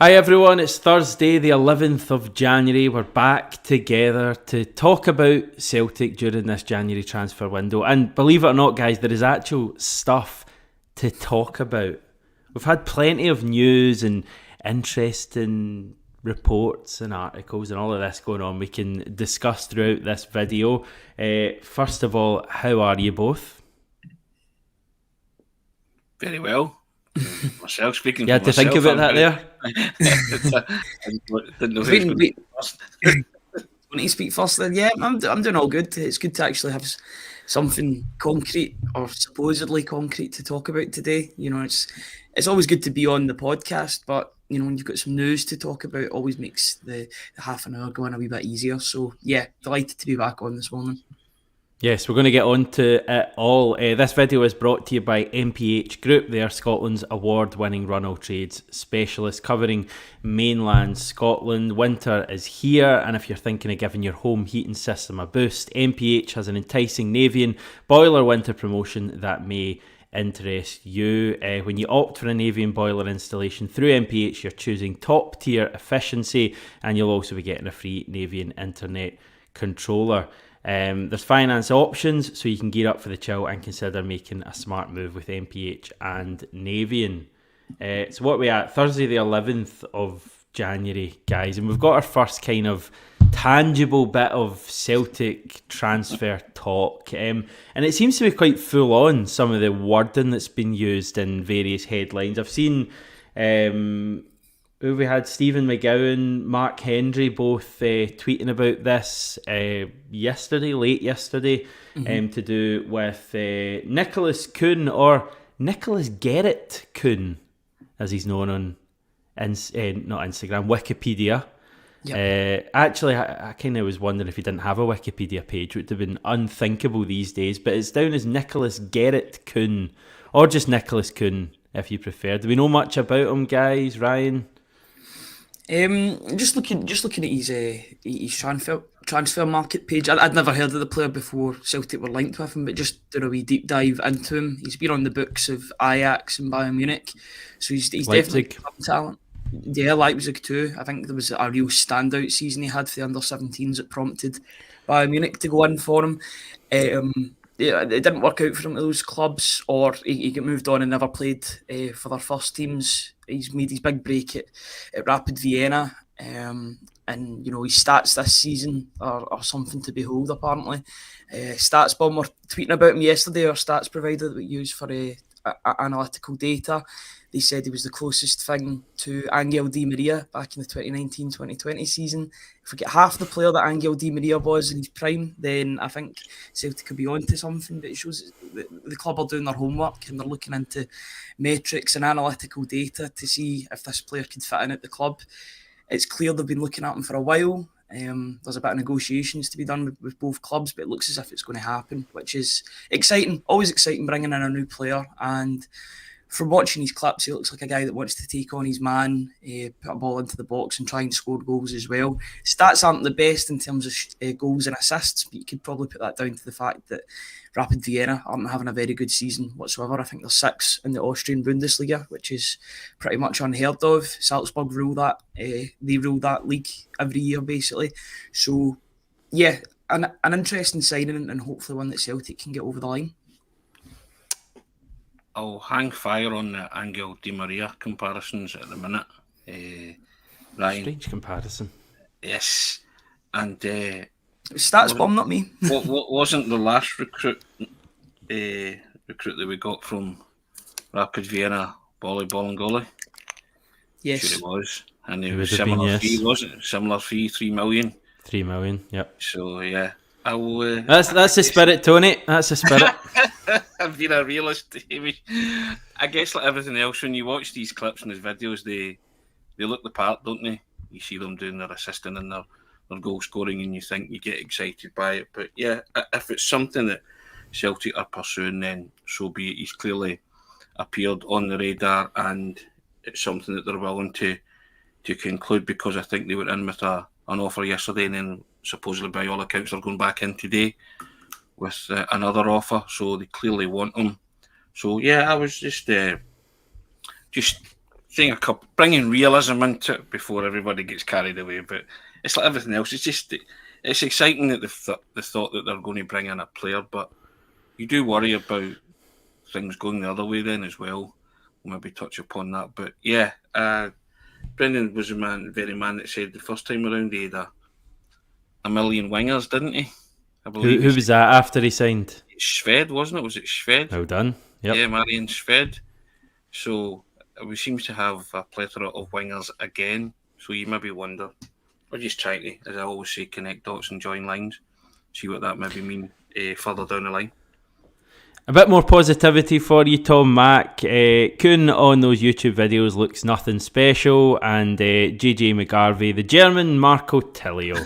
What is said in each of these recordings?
Hi everyone, it's Thursday the 11th of January. We're back together to talk about Celtic during this January transfer window. And believe it or not, guys, there is actual stuff to talk about. We've had plenty of news and interesting reports and articles and all of this going on we can discuss throughout this video. First of all, how are you both? Very well. Myself speaking. You had to think about that there. Didn't know who was going to speak first. Want to speak first then? Yeah, I'm doing all good. It's good to actually have something concrete or supposedly concrete to talk about today. You know, it's always good to be on the podcast, but you know, when you've got some news to talk about, it always makes the half an hour going a wee bit easier. So yeah, delighted to be back on this morning. Yes, we're going to get on to it all. This video is brought to you by MPH Group. They are Scotland's award-winning run-all trades specialist covering mainland Scotland. Winter is here, and if you're thinking of giving your home heating system a boost, MPH has an enticing Navien Boiler Winter Promotion that may interest you. When you opt for a Navien boiler installation through MPH, you're choosing top-tier efficiency, and you'll also be getting a free Navien Internet Controller. There's finance options, so you can gear up for the chill and consider making a smart move with MPH and Navien. So what are we at? Thursday the 11th of January, guys, and we've got our first kind of tangible bit of Celtic transfer talk, and it seems to be quite full on, some of the wording that's been used in various headlines. I've seen we had Stephen McGowan, Mark Hendry both tweeting about this late yesterday, to do with Nicholas Kuhn, or Nicholas Garrett Kuhn, as he's known on not Instagram, Wikipedia. Yep. Actually, I kind of was wondering if he didn't have a Wikipedia page. It would have been unthinkable these days, but it's down as Nicholas Garrett Kuhn, or just Nicholas Kuhn if you prefer. Do we know much about him, guys? Ryan? Just looking at his transfer market page. I'd never heard of the player before Celtic were linked with him, but just doing a wee deep dive into him. He's been on the books of Ajax and Bayern Munich, so he's definitely some talent. Yeah, Leipzig too. I think there was a real standout season he had for the under-17s that prompted Bayern Munich to go in for him. Yeah, it didn't work out for him at those clubs, or he got moved on and never played for their first teams. He's made his big break at Rapid Vienna, and you know, his stats this season are something to behold. Apparently, StatsBomb were tweeting about him yesterday, our stats provider that we use for analytical data. They said he was the closest thing to Angel Di Maria back in the 2019-2020 season. If we get half the player that Angel Di Maria was in his prime, then I think Celtic could be onto something. But it shows the club are doing their homework and they're looking into metrics and analytical data to see if this player could fit in at the club. It's clear they've been looking at him for a while. There's a bit of negotiations to be done with both clubs, but it looks as if it's going to happen, which is exciting. Always exciting bringing in a new player. And from watching his clips, he looks like a guy that wants to take on his man, put a ball into the box and try and score goals as well. Stats aren't the best in terms of goals and assists, but you could probably put that down to the fact that Rapid Vienna aren't having a very good season whatsoever. I think they're 6th in the Austrian Bundesliga, which is pretty much unheard of. Salzburg rule that. They rule that league every year, basically. So, yeah, an interesting signing and hopefully one that Celtic can get over the line. I'll hang fire on the Angel Di Maria comparisons at the minute. Ryan. Strange comparison. Yes. And StatsBomb, not me. what wasn't the last recruit that we got from Rapid Vienna, Bolingoli? Yes. Sure it was. And it It was would have been, similar yes. fee, wasn't it? Similar fee, 3 million. 3 million, yep. So, yeah. I'll, That's the spirit, Tony. That's the spirit. I've been a realist, Hamish. I guess like everything else, when you watch these clips and these videos, they look the part, don't they? You see them doing their assisting and their goal scoring, and you think you get excited by it. But yeah, if it's something that Celtic are pursuing, then so be it. He's clearly appeared on the radar, and it's something that they're willing to conclude, because I think they went in with an offer yesterday, and then supposedly by all accounts they're going back in today with another offer, so they clearly want him. So yeah, I was just saying a couple, bringing realism into it before everybody gets carried away. But it's like everything else. It's exciting that they thought that they're going to bring in a player, but you do worry about things going the other way then as well. We'll maybe touch upon that. But yeah, Brendan was the very man that said the first time around he had a million wingers, didn't he? I believe. Who was that after he signed? Sved, wasn't it? Was it Sved? Well done. Yep. Yeah, Marian Sved. So we seem to have a plethora of wingers again. So you maybe wonder. We're just trying to, as I always say, connect dots and join lines. See what that maybe mean further down the line. A bit more positivity for you, Tom Mack. Kuhn on those YouTube videos looks nothing special, and JJ McGarvey, the German Marco Tilio.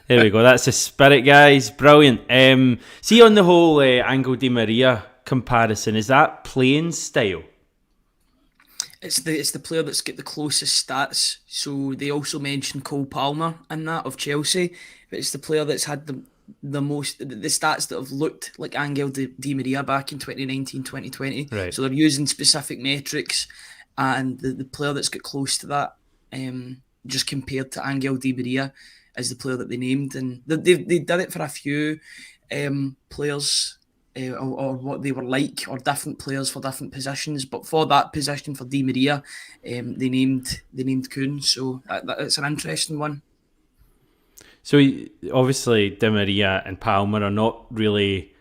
There we go. That's the spirit, guys. Brilliant. See, on the whole Angel Di Maria comparison, is that playing style? It's the player that's got the closest stats. So they also mentioned Cole Palmer in that of Chelsea, but it's the player that's had the most, the stats that have looked like Angel Di Maria back in 2019-2020. Right. So they're using specific metrics, and the player that's got close to that, just compared to Angel Di Maria, is the player that they named, and they did it for a few players. Or what they were like, or different players for different positions. But for that position for Di Maria, they named Kuhn. So it's an interesting one. So obviously Di Maria and Palmer are not really.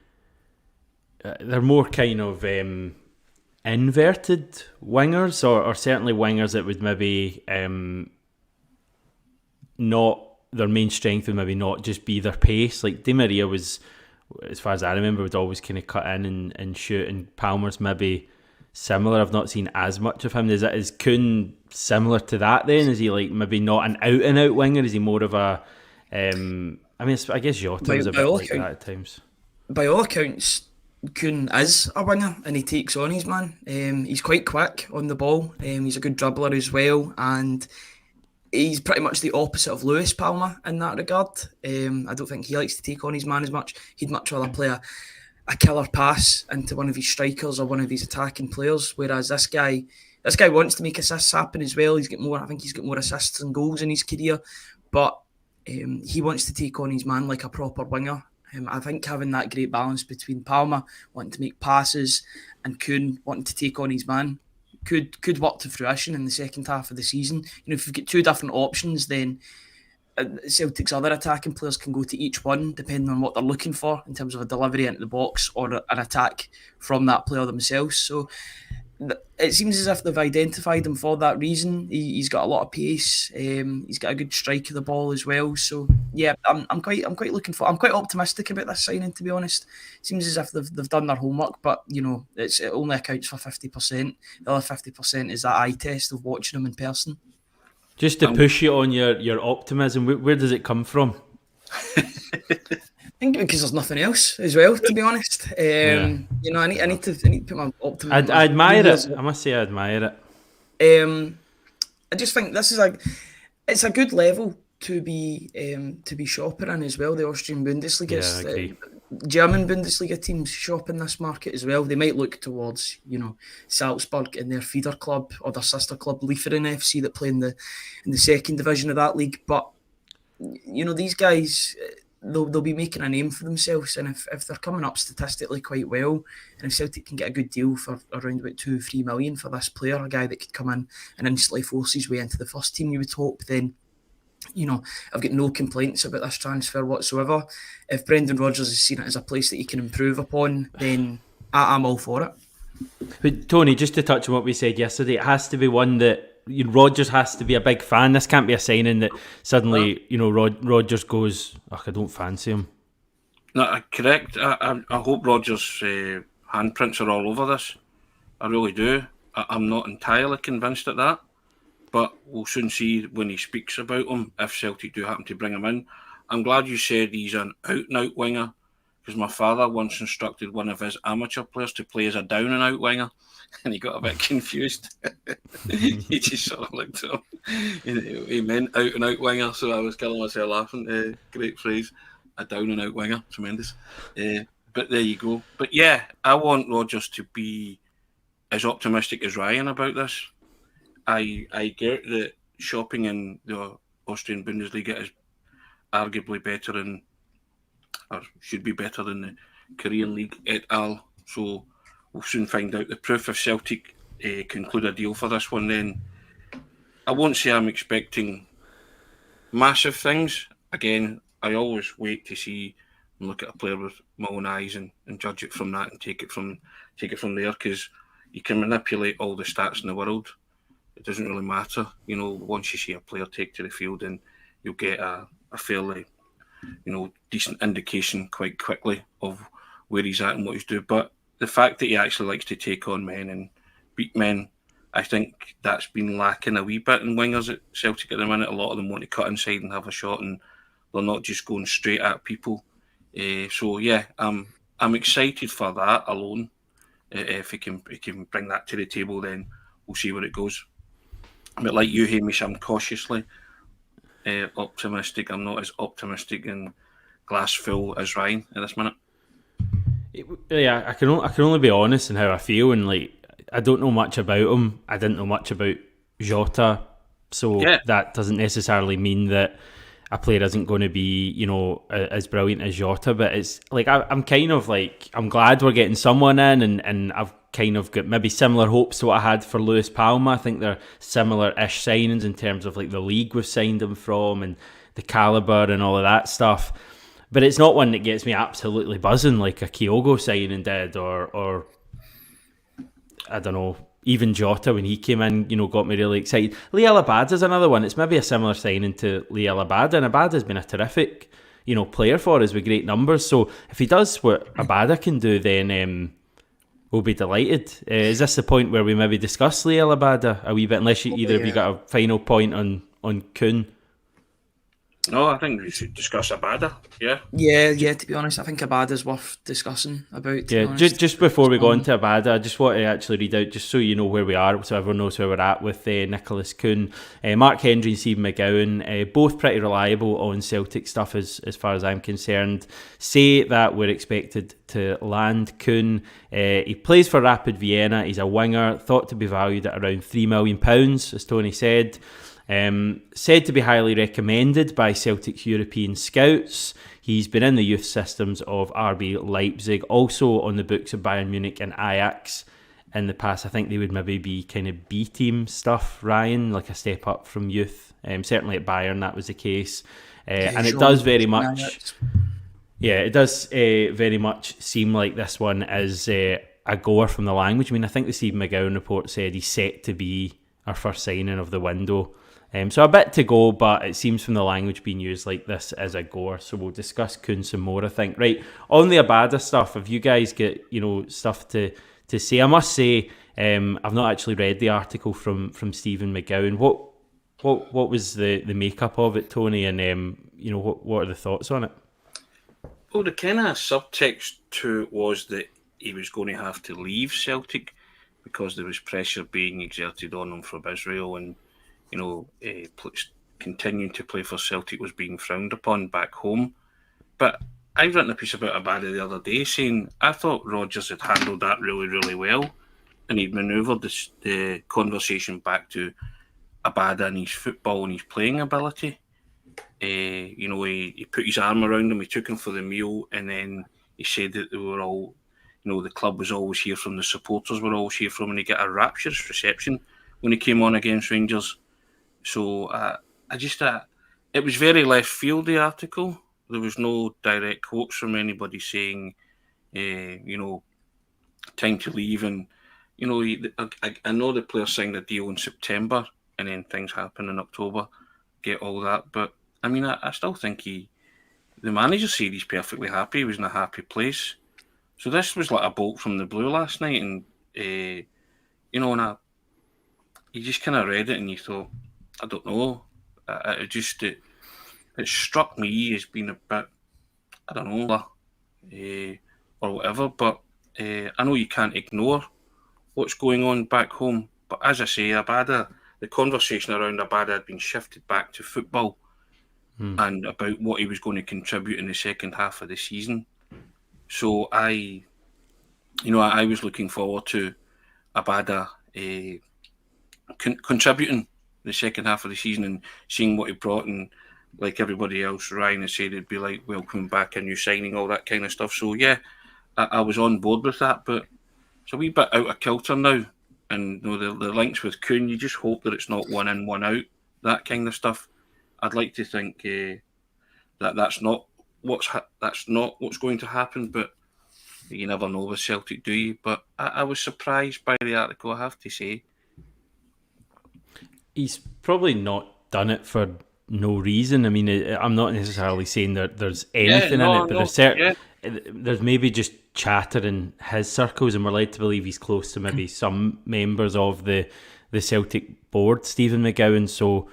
They're more kind of inverted wingers, or certainly wingers that would maybe not, their main strength would maybe not just be their pace. Like Di Maria was, as far as I remember, would always kind of cut in and shoot, and Palmer's maybe similar. I've not seen as much of him. Is Kuhn similar to that then? Is he like maybe not an out-and-out winger? Is he more of a... I guess Jota was a bit like that at times. By all accounts, Kuhn is a winger, and he takes on his man. He's quite quick on the ball. He's a good dribbler as well, and he's pretty much the opposite of Lewis Palmer in that regard. I don't think he likes to take on his man as much. He'd much rather play a killer pass into one of his strikers or one of his attacking players, whereas this guy wants to make assists happen as well. I think he's got more assists and goals in his career, but he wants to take on his man like a proper winger. I think having that great balance between Palmer wanting to make passes and Kuhn wanting to take on his man could work to fruition in the second half of the season. If you've got two different options, then Celtic's other attacking players can go to each one depending on what they're looking for in terms of a delivery into the box or an attack from that player themselves. So it seems as if they've identified him for that reason. He's got a lot of pace. He's got a good strike of the ball as well. So yeah, I'm quite optimistic about this signing, to be honest. It seems as if they've done their homework, but it only accounts for 50%. The other 50% is that eye test of watching him in person. Just to push you on your optimism, where does it come from? I think because there's nothing else as well, to be honest. I need to put my optimism. I admire it. I must say I admire it. I just think this is it's a good level to be shopping in as well. The Austrian Bundesliga, yeah, I agree. German Bundesliga teams shop in this market as well. They might look towards Salzburg and their feeder club or their sister club Liefering FC that play in the second division of that league. But these guys, they'll be making a name for themselves, and if they're coming up statistically quite well, and if Celtic can get a good deal for around about 2-3 million for this player, a guy that could come in and instantly force his way into the first team, you would hope, then I've got no complaints about this transfer whatsoever. If Brendan Rodgers has seen it as a place that he can improve upon, then I'm all for it. But Tony, just to touch on what we said yesterday, it has to be one that Rodgers has to be a big fan. This can't be a signing that suddenly Rodgers goes, I don't fancy him. No, correct. I hope Rodgers' handprints are all over this. I really do. I'm not entirely convinced at that, but we'll soon see when he speaks about him if Celtic do happen to bring him in. I'm glad you said he's an out-and-out winger, because my father once instructed one of his amateur players to play as a down-and-out winger, and he got a bit confused. He just sort of looked at him. He meant out-and-out winger, so I was killing myself laughing. Great phrase. A down-and-out winger. Tremendous. But there you go. But yeah, I want Rodgers to be as optimistic as Ryan about this. I get that shopping in the Austrian Bundesliga is arguably better than, or should be better than the Korean League et al. So we'll soon find out the proof. If Celtic conclude a deal for this one, then I won't say I'm expecting massive things. Again, I always wait to see and look at a player with my own eyes and judge it from that and take it from there, because you can manipulate all the stats in the world. It doesn't really matter. Once you see a player take to the field, then you'll get a fairly decent indication quite quickly of where he's at and what he's doing. But the fact that he actually likes to take on men and beat men, I think that's been lacking a wee bit in wingers at Celtic at the minute. A lot of them want to cut inside and have a shot, and they're not just going straight at people. So yeah, I'm excited for that alone. If he can bring that to the table, then we'll see where it goes. But like you, Hamish, I'm cautiously optimistic. I'm not as optimistic and glass full as Ryan at this minute. Yeah, I can only be honest in how I feel, and I don't know much about him. I didn't know much about Jota, so that doesn't necessarily mean that a player isn't going to be, as brilliant as Jota. But it's I'm kind of I'm glad we're getting someone in, and I've kind of got maybe similar hopes to what I had for Lewis Palma. I think they're similar-ish signings in terms of the league we've signed him from and the calibre and all of that stuff. But it's not one that gets me absolutely buzzing like a Kyogo signing did, or I don't know, even Jota when he came in, got me really excited. Liel Abada's another one. It's maybe a similar signing to Liel Abada, and Abada's been a terrific, player for us with great numbers. So if he does what Abada can do, then we'll be delighted. Is this the point where we maybe discuss Liel Abada a wee bit, unless either of you got a final point on Kuhn? No, I think we should discuss Abada. Yeah. To be honest, I think Abada's worth discussing about. Just before we go on to Abada, I just want to actually read out, just so you know where we are, so everyone knows where we're at with Nicholas Kuhn, Mark Hendry and Stephen McGowan, both pretty reliable on Celtic stuff as far as I'm concerned. Say that we're expected to land Kuhn. He plays for Rapid Vienna. He's a winger, thought to be valued at around £3 million, as Tony said. Said to be highly recommended by Celtic's European scouts. He's been in the youth systems of RB Leipzig, also on the books of Bayern Munich and Ajax in the past. I think they would maybe be kind of B-team stuff, Ryan, like a step up from youth. Certainly at Bayern that was the case. And it does very much... Yeah, it does very much seem like this one is a goer from the language. I mean, I think the Stephen McGowan report said he's set to be our first signing of the window. So a bit to go, but it seems from the language being used like this as a goer. So we'll discuss Kuhn some more, I think. Right, on the Abada stuff, if you guys get stuff to say, I must say, I've not actually read the article from Stephen McGowan. What was the makeup of it, Tony, and what are the thoughts on it? Well, the kind of subtext to it was that he was going to have to leave Celtic because there was pressure being exerted on him from Israel, and continuing to play for Celtic was being frowned upon back home. But I've written a piece about Abada the other day saying I thought Rodgers had handled that really, really well, and he'd manoeuvred the conversation back to Abada and his football and his playing ability. He put his arm around him, he took him for the meal, and then he said that they were all, the club was always here from, the supporters were always here from, and he got a rapturous reception when he came on against Rangers. So it was very left field, the article. There was no direct quotes from anybody saying, time to leave. And, I know the player signed a deal in September and then things happen in October, get all that. But, I mean, I still think the manager said he's perfectly happy. He was in a happy place. So this was like a bolt from the blue last night. And, you just kind of read it and you thought, I don't know. It struck me as being a bit, I don't know, or whatever. But I know you can't ignore what's going on back home. But as I say, Abada, the conversation around Abada had been shifted back to football and about what he was going to contribute in the second half of the season. So I was looking forward to Abada contributing the second half of the season and seeing what he brought, and like everybody else, Ryan has said, it'd be like welcoming back a new signing, all that kind of stuff. So yeah, I was on board with that, but it's a wee bit out of kilter now. And the links with Kuhn, you just hope that it's not one in, one out, that kind of stuff. I'd like to think that's not what's going to happen, but you never know with Celtic, do you? But I was surprised by the article, I have to say. He's probably not done it for no reason. I mean, I'm not necessarily saying that there's anything in it, but there's maybe just chatter in his circles, and we're led to believe he's close to maybe some members of the Celtic board, Stephen McGowan. So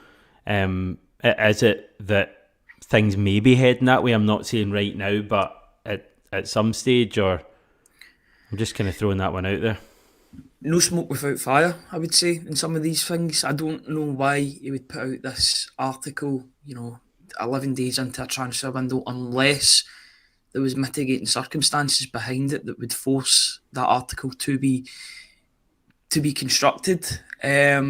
is it that things may be heading that way? I'm not saying right now, but at some stage, or I'm just kind of throwing that one out there. No smoke without fire, I would say, in some of these things. I don't know why he would put out this article, 11 days into a transfer window, unless there was mitigating circumstances behind it that would force that article to be constructed. I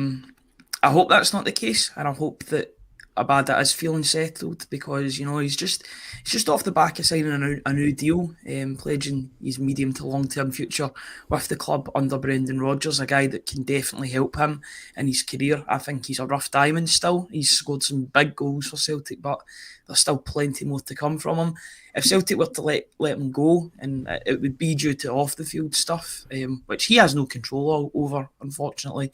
hope that's not the case, and I hope that Abada is feeling settled, because he's just off the back of signing a new deal, pledging his medium to long term future with the club under Brendan Rodgers, a guy that can definitely help him in his career. I think he's a rough diamond still. He's scored some big goals for Celtic, but there's still plenty more to come from him. If Celtic were to let him go, and it would be due to off the field stuff, which he has no control over, unfortunately,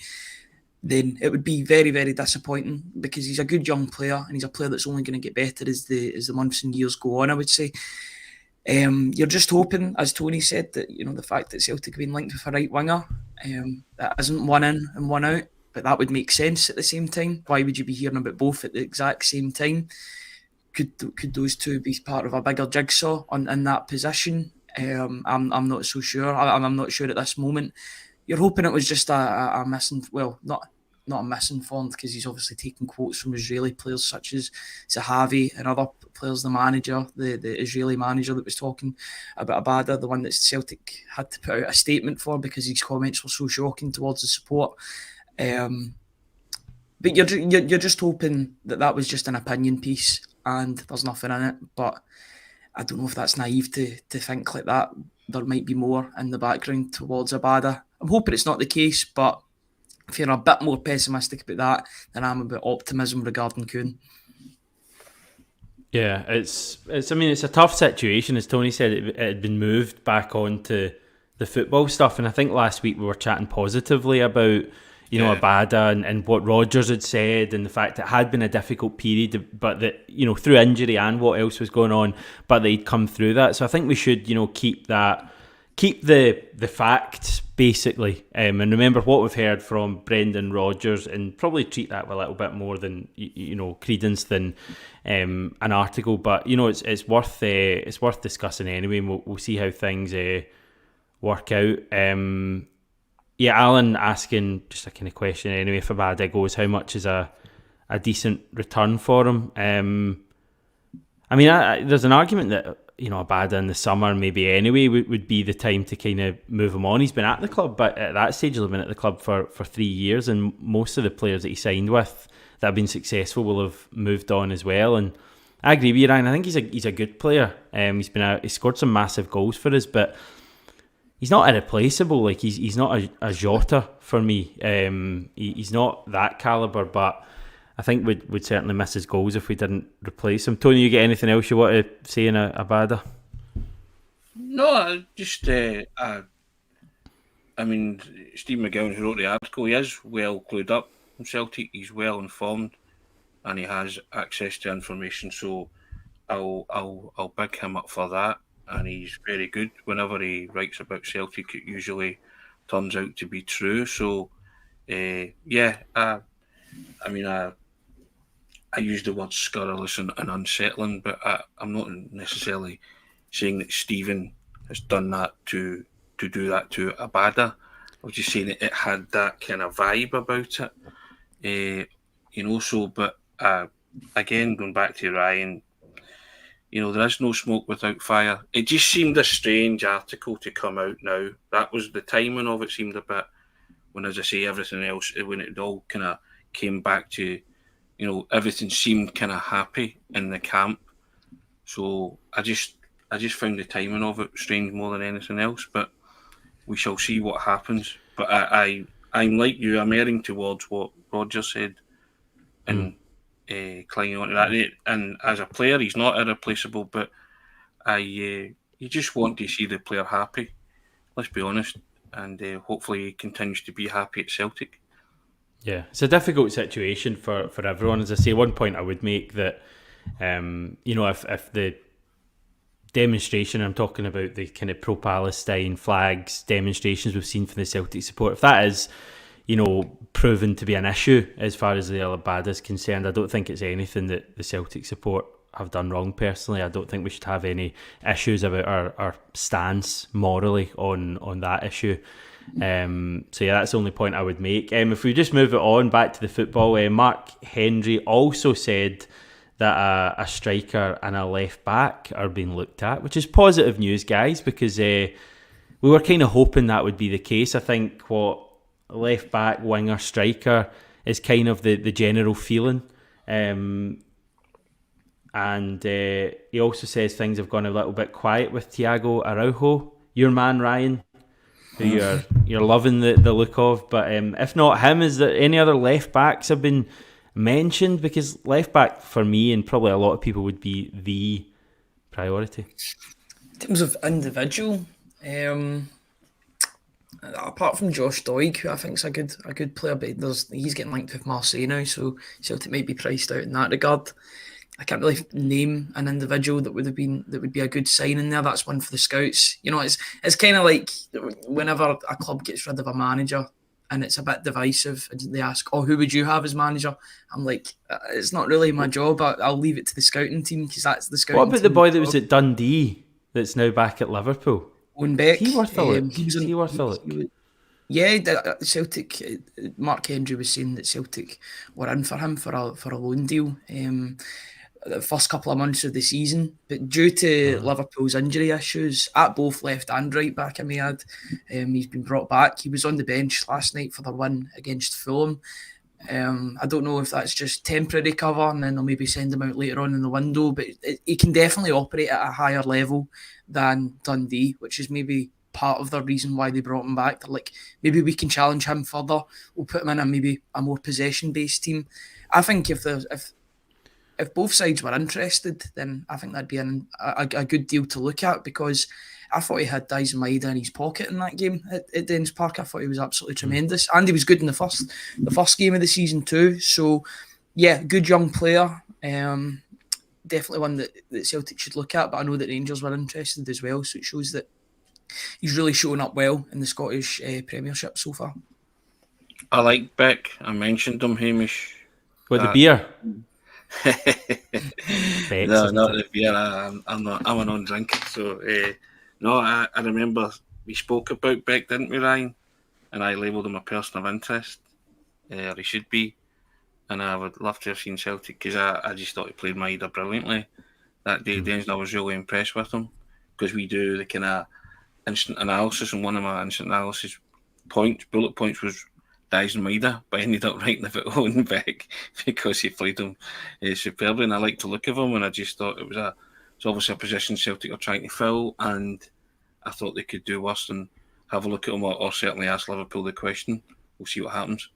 then it would be very, very disappointing, because he's a good young player, and he's a player that's only going to get better as the months and years go on, I would say. You're just hoping, as Tony said, that the fact that Celtic have been linked with a right winger, that isn't one in and one out, but that would make sense at the same time. Why would you be hearing about both at the exact same time? Could those two be part of a bigger jigsaw in that position? I'm not so sure. I'm not sure at this moment. You're hoping it was just a not a misinformed, because he's obviously taking quotes from Israeli players such as Zahavi and other players. The manager, the Israeli manager that was talking about Abada, the one that Celtic had to put out a statement for because his comments were so shocking towards the support. But you're just hoping that was just an opinion piece and there's nothing in it. But I don't know if that's naive to think like that. There might be more in the background towards Abada. I'm hoping it's not the case, but if you're a bit more pessimistic about that than I'm about optimism regarding Kuhn. Yeah, it's a tough situation. As Tony said, it had been moved back onto the football stuff, and I think last week we were chatting positively about Abada and what Rodgers had said, and the fact it had been a difficult period, but that through injury and what else was going on, but they'd come through that. So I think we should keep the facts basically, and remember what we've heard from Brendan Rodgers, and probably treat that with a little bit more than credence than an article. But it's worth discussing anyway, and we'll see how things work out. Alan asking just a kind of question anyway, if Abada goes, how much is a decent return for him? There's an argument that Abada in the summer maybe anyway would be the time to kind of move him on. He's been at the club, but at that stage he'll have been at the club for 3 years, and most of the players that he signed with that have been successful will have moved on as well. And I agree with you, Ryan. I think he's a good player. He's scored some massive goals for us, but he's not irreplaceable. Like he's not a Jota for me. He's not that calibre, but I think we'd certainly miss his goals if we didn't replace him. Tony, you get anything else you want to say in Abada? No, just Steve McGowan, who wrote the article, he is well clued up in Celtic. He's well informed, and he has access to information. So I'll big him up for that. And he's very good. Whenever he writes about Celtic, it usually turns out to be true. So I use the word scurrilous and unsettling, but I'm not necessarily saying that Stephen has done that to do that to Abada. I was just saying it had that kind of vibe about it. But again, going back to Ryan, there is no smoke without fire. It just seemed a strange article to come out now. That was the timing of it, seemed a bit when, as I say, everything else, when it all kind of came back to, everything seemed kind of happy in the camp. So I just found the timing of it strange more than anything else. But we shall see what happens. But I'm like you. I'm erring towards what Roger said, and clinging on to that. And as a player, he's not irreplaceable. But you just want to see the player happy. Let's be honest, and hopefully he continues to be happy at Celtic. Yeah, it's a difficult situation for everyone. As I say, one point I would make that, if the demonstration, I'm talking about the kind of pro-Palestine flags demonstrations we've seen from the Celtic support, if that is, proven to be an issue as far as Liel Abada is concerned, I don't think it's anything that the Celtic support have done wrong personally. I don't think we should have any issues about our stance morally on that issue. So yeah, that's the only point I would make. If we just move it on back to the football, Mark Hendry also said that a striker and a left back are being looked at, which is positive news, guys, because we were kind of hoping that would be the case. I think what left back, winger, striker is kind of the general feeling. And he also says things have gone a little bit quiet with Thiago Araujo, your man Ryan, who you're loving the look of. But if not him, is there any other left backs have been mentioned? Because left back for me and probably a lot of people would be the priority. In terms of individual, apart from Josh Doig, who I think is a good player, but he's getting linked with Marseille now, so Celtic might be priced out in that regard. I can't really name an individual that would be a good sign in there. That's one for the scouts. It's kind of like whenever a club gets rid of a manager and it's a bit divisive, and they ask, "Oh, who would you have as manager?" I'm like, it's not really my job. I'll leave it to the scouting team because that's the scouting. What about the boy that was at Dundee that's now back at Liverpool? Owen Beck. Is he worth a look? Yeah, Celtic. Mark Hendry was saying that Celtic were in for him for a loan deal. The first couple of months of the season, but due to Liverpool's injury issues at both left and right back, I may add, he's been brought back. He was on the bench last night for their win against Fulham. I don't know if that's just temporary cover and then they'll maybe send him out later on in the window, but he can definitely operate at a higher level than Dundee, which is maybe part of the reason why they brought him back. They're like, maybe we can challenge him further. We'll put him in maybe a more possession-based team. I think if both sides were interested, then I think that'd be a good deal to look at, because I thought he had Dice Maida in his pocket in that game at Dens Park. I thought he was absolutely tremendous, and he was good in the first game of the season too. So yeah, good young player. Definitely one that Celtic should look at, but I know that Rangers were interested as well, so it shows that he's really showing up well in the Scottish Premiership so far. I like Beck. I mentioned him, Hamish. With the beer? No, not the beer. I'm a non-drinker. So no, I remember we spoke about Beck, didn't we, Ryan? And I labelled him a person of interest, or he should be. And I would love to have seen Celtic, because I just thought he played Maida brilliantly that day. And I was really impressed with him, because we do the kind of instant analysis, and one of my instant analysis bullet points was Dyson Maida, but I ended up writing about Owen Beck because he played him superbly, and I liked the look of him, and I just thought it's obviously a position Celtic are trying to fill, and I thought they could do worse than have a look at him, or certainly ask Liverpool the question. We'll see what happens.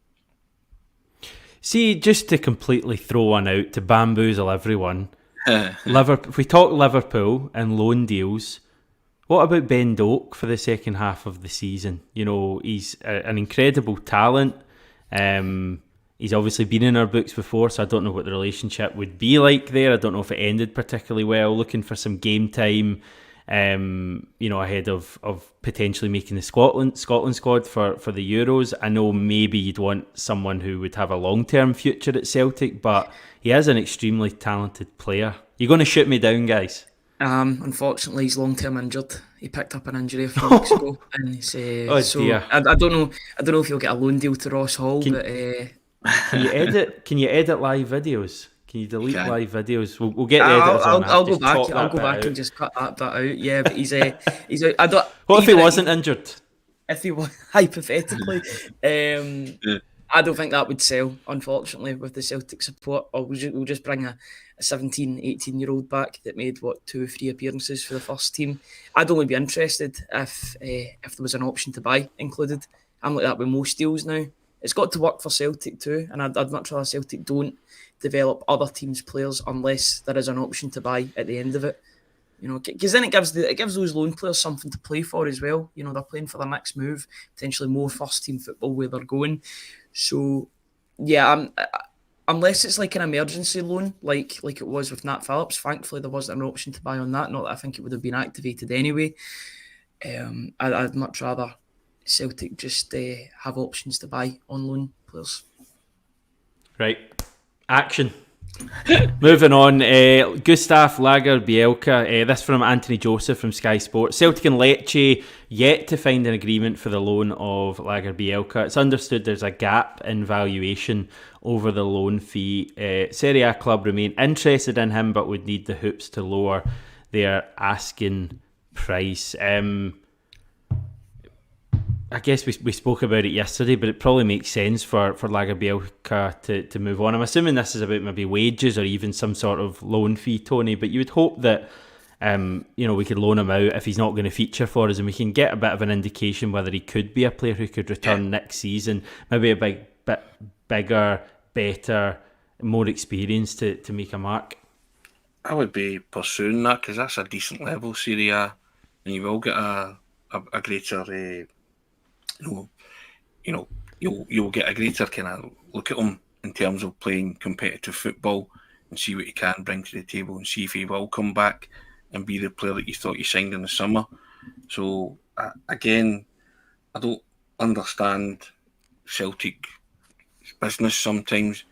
See, just to completely throw one out to bamboozle everyone, if we talk Liverpool and loan deals, what about Ben Doak for the second half of the season? He's an incredible talent. He's obviously been in our books before, so I don't know what the relationship would be like there. I don't know if it ended particularly well. Looking for some game time, ahead of potentially making the Scotland squad for the Euros. I know maybe you'd want someone who would have a long-term future at Celtic, but he is an extremely talented player. You're going to shoot me down, guys? Unfortunately, he's long-term injured. He picked up an injury a few weeks ago, and he's, dear. I don't know if he'll get a loan deal to Ross Hall. Can you edit? Can you edit live videos? Can you delete live videos? We'll get the editors on. I'll go back. I'll go back and just cut that bit out. Yeah, but he's. I don't. What if he wasn't injured? if he was hypothetically, I don't think that would sell, unfortunately, with the Celtic support. Or we'll just bring a 17, 18-year-old back that made, 2 or 3 appearances for the first team. I'd only be interested if there was an option to buy included. I'm like that with most deals now. It's got to work for Celtic too, and I'd much rather Celtic don't develop other teams' players unless there is an option to buy at the end of it. Because then it gives those loan players something to play for as well. They're playing for their next move, potentially more first team football where they're going. So, yeah, unless it's like an emergency loan, like it was with Nat Phillips. Thankfully, there wasn't an option to buy on that. Not that I think it would have been activated anyway. I'd much rather Celtic just have options to buy on loan players. Right, action. Moving on, Gustav Lagerbielke, this from Anthony Joseph from Sky Sports. Celtic and Lecce yet to find an agreement for the loan of Lagerbielke. It's understood there's a gap in valuation over the loan fee. Serie A club remain interested in him but would need the hoops to lower their asking price. I guess we spoke about it yesterday, but it probably makes sense for Lagerbielke to move on. I'm assuming this is about maybe wages or even some sort of loan fee, Tony, but you would hope that we could loan him out if he's not going to feature for us, and we can get a bit of an indication whether he could be a player who could return next season, maybe a bit bigger, better, more experienced to make a mark. I would be pursuing that because that's a decent level Serie A, and you will get a greater... you'll get a greater kind of look at him in terms of playing competitive football and see what he can bring to the table and see if he will come back and be the player that you thought you signed in the summer. So, again, I don't understand Celtic business sometimes.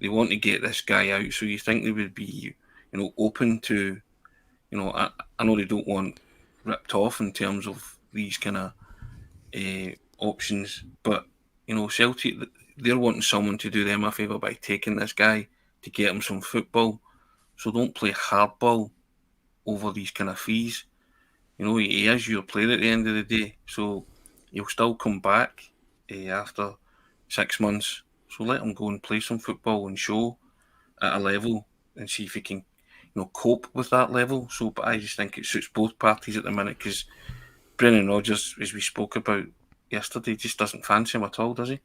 They want to get this guy out, so you think they would be, open to, I know they don't want ripped off in terms of these kind of options, but Celtic, they're wanting someone to do them a favour by taking this guy to get him some football. So don't play hardball over these kind of fees. He is your player at the end of the day, so he'll still come back after 6 months. So let him go and play some football and show at a level and see if he can cope with that level. So, but I just think it suits both parties at the minute because Brendan Rodgers, as we spoke about yesterday, just doesn't fancy him at all, does he?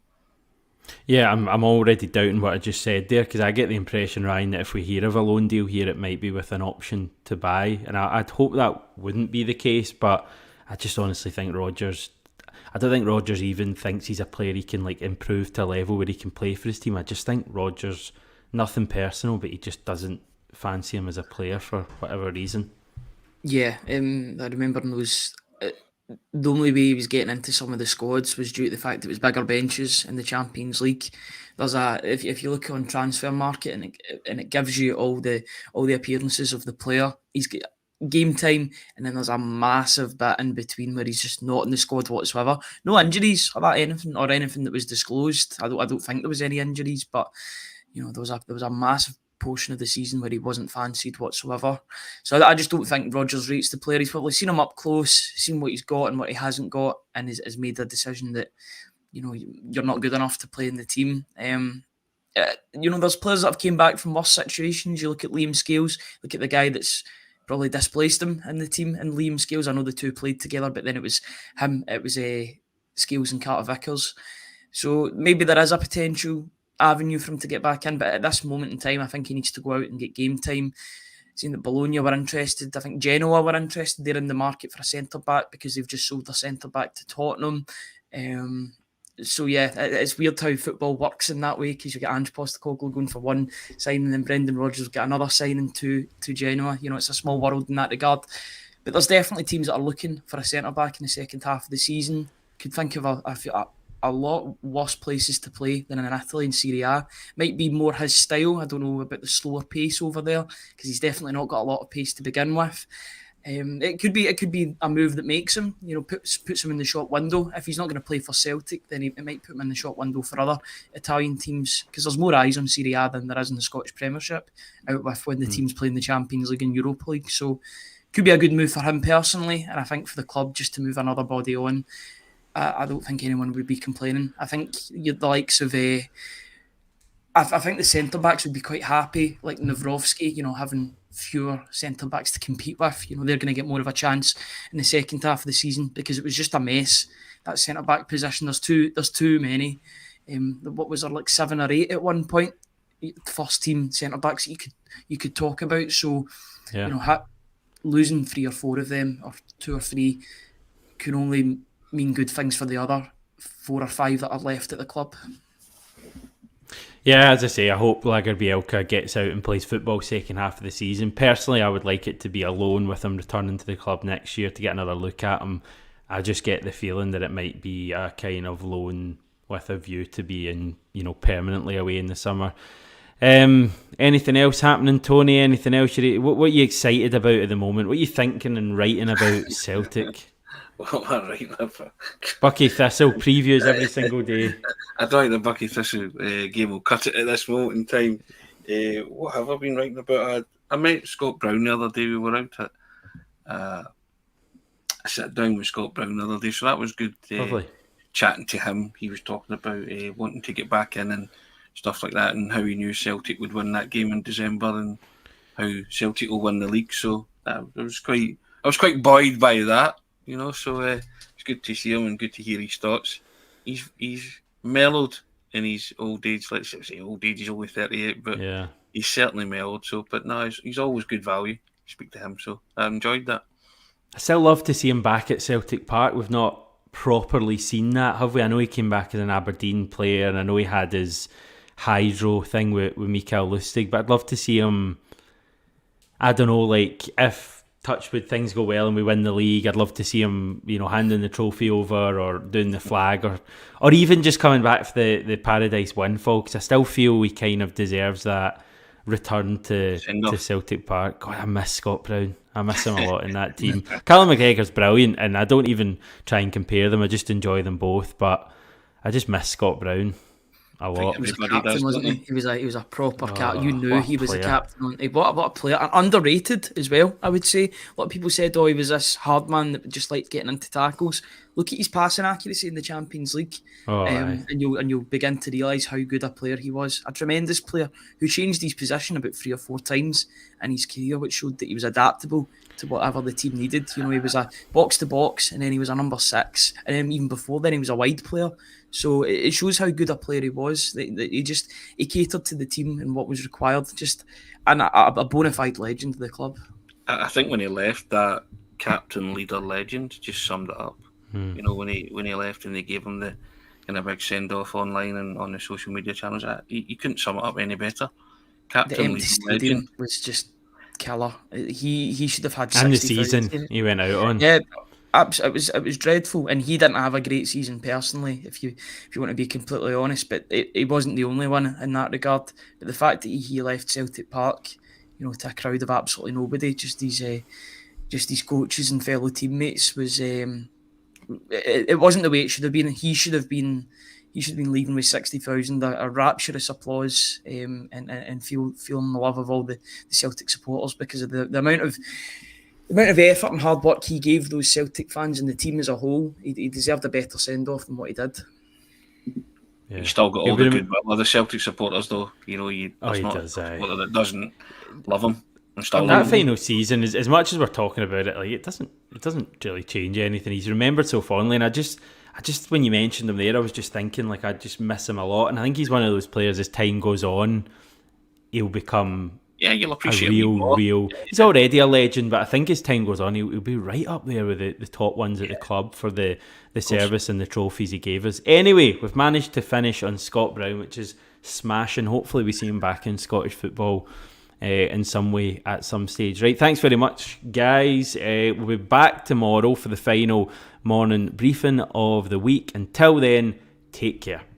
Yeah, I'm already doubting what I just said there because I get the impression, Ryan, that if we hear of a loan deal here, it might be with an option to buy, and I'd hope that wouldn't be the case. But I just honestly think Rodgers. I don't think Rodgers even thinks he's a player he can improve to a level where he can play for his team. I just think Rodgers, nothing personal, but he just doesn't fancy him as a player for whatever reason. Yeah, I remember in those. The only way he was getting into some of the squads was due to the fact that it was bigger benches in the Champions League. There's if you look on transfer market and it gives you all the appearances of the player, he's got game time, and then there's a massive bit in between where he's just not in the squad whatsoever. No injuries or anything that was disclosed. I don't think there was any injuries, but there was a massive portion of the season where he wasn't fancied whatsoever. So I just don't think Rodgers rates the player. He's probably seen him up close, seen what he's got and what he hasn't got, and has made a decision that you're not good enough to play in the team. There's players that have came back from worse situations. You look at Liam Scales, look at the guy that's probably displaced him in the team, and Liam Scales. I know the two played together, but then it was him. It was Scales and Carter Vickers. So maybe there is a potential avenue for him to get back in, but at this moment in time I think he needs to go out and get game time. Seen that Bologna were interested, I think Genoa were interested. They're in the market for a centre back because they've just sold their centre back to Tottenham. So yeah, it's weird how football works in that way because you get Ange Postecoglou going for one signing and then Brendan Rodgers get another signing to Genoa. It's a small world in that regard, but there's definitely teams that are looking for a centre back in the second half of the season. Could think of a lot worse places to play than in Italy and Serie A. Might be more his style. I don't know about the slower pace over there because he's definitely not got a lot of pace to begin with. It could be a move that makes him, puts him in the shop window. If he's not going to play for Celtic, then it might put him in the shop window for other Italian teams because there's more eyes on Serie A than there is in the Scottish Premiership, out with when the teams playing the Champions League and Europa League. So could be a good move for him personally, and I think for the club just to move another body on. I don't think anyone would be complaining. I think the likes of I think the centre backs would be quite happy, like Navrovsky, having fewer centre backs to compete with. They're going to get more of a chance in the second half of the season because it was just a mess, that centre back position. There's too many. What was there, like 7 or 8 at one point? First team centre backs that you could talk about. So, losing 3 or 4 of them, or 2 or 3, can only mean good things for the other 4 or 5 that are left at the club. Yeah, as I say, I hope Lagerbielke gets out and plays football second half of the season. Personally, I would like it to be a loan with him returning to the club next year to get another look at him. I just get the feeling that it might be a kind of loan with a view to being, permanently away in the summer. Anything else happening, Tony? Anything else? What are you excited about at the moment? What are you thinking and writing about Celtic? What am I writing about? Bucky Thistle previews every single day. I don't think the Bucky Thistle game will cut it at this moment in time. What have I been writing about? I met Scott Brown the other day. We were out at... I sat down with Scott Brown the other day, so that was good. Lovely. Chatting to him. He was talking about wanting to get back in and stuff like that, and how he knew Celtic would win that game in December, and how Celtic will win the league. So I was quite buoyed by that. So it's good to see him and good to hear his thoughts. He's mellowed in his old age. Let's say old age, he's only 38, but yeah, he's certainly mellowed. So, but no, he's always good value. Speak to him, so I enjoyed that. I still love to see him back at Celtic Park. We've not properly seen that, have we? I know he came back as an Aberdeen player, and I know he had his hydro thing with Mikael Lustig, but I'd love to see him. I don't know, like if touchwood things go well and we win the league, I'd love to see him, handing the trophy over or doing the flag or even just coming back for the Paradise windfall, because I still feel he kind of deserves that return to Celtic Park. God, I miss Scott Brown. I miss him a lot in that team. Callum McGregor's brilliant, and I don't even try and compare them. I just enjoy them both, but I just miss Scott Brown a lot. He was a captain, wasn't he? He was a proper captain. You knew he was a captain. What a player. And underrated as well, I would say. A lot of people said, he was this hard man that just liked getting into tackles. Look at his passing accuracy in the Champions League, and you'll begin to realise how good a player he was. A tremendous player who changed his position about 3 or 4 times in his career, which showed that he was adaptable to whatever the team needed. He was a box to box, and then he was a number 6, and then even before then he was a wide player. So it shows how good a player he was. He catered to the team and what was required. And a bona fide legend of the club. I think when he left, that captain, leader, legend just summed it up. When he left and they gave him the kind of big send off online and on the social media channels, you couldn't sum it up any better. Captain, the empty stadium legend was just killer. He should have had 60,000. And the season he went out on. Yeah. It was dreadful, and he didn't have a great season personally, if you want to be completely honest, but he wasn't the only one in that regard. But the fact that he left Celtic Park, to a crowd of absolutely nobody, just these coaches and fellow teammates, was it wasn't the way it should have been. He should have been leaving with 60,000, a rapturous applause, and feeling the love of all the Celtic supporters because of the amount of effort and hard work he gave those Celtic fans and the team as a whole. He deserved a better send-off than what he did. Yeah. He's still got all the goodwill of the Celtic supporters, though. There's not does, a supporter that doesn't love him. That final season, as much as we're talking about it, like it doesn't really change anything. He's remembered so fondly, and I just when you mentioned him there, I was just thinking like I just miss him a lot, and I think he's one of those players. As time goes on, he'll become. Yeah, you'll appreciate real. He's already a legend, but I think as time goes on, he'll be right up there with the top ones at the club for the service and the trophies he gave us. Anyway, we've managed to finish on Scott Brown, which is smashing. Hopefully we see him back in Scottish football in some way at some stage. Right, thanks very much, guys. We'll be back tomorrow for the final morning briefing of the week. Until then, take care.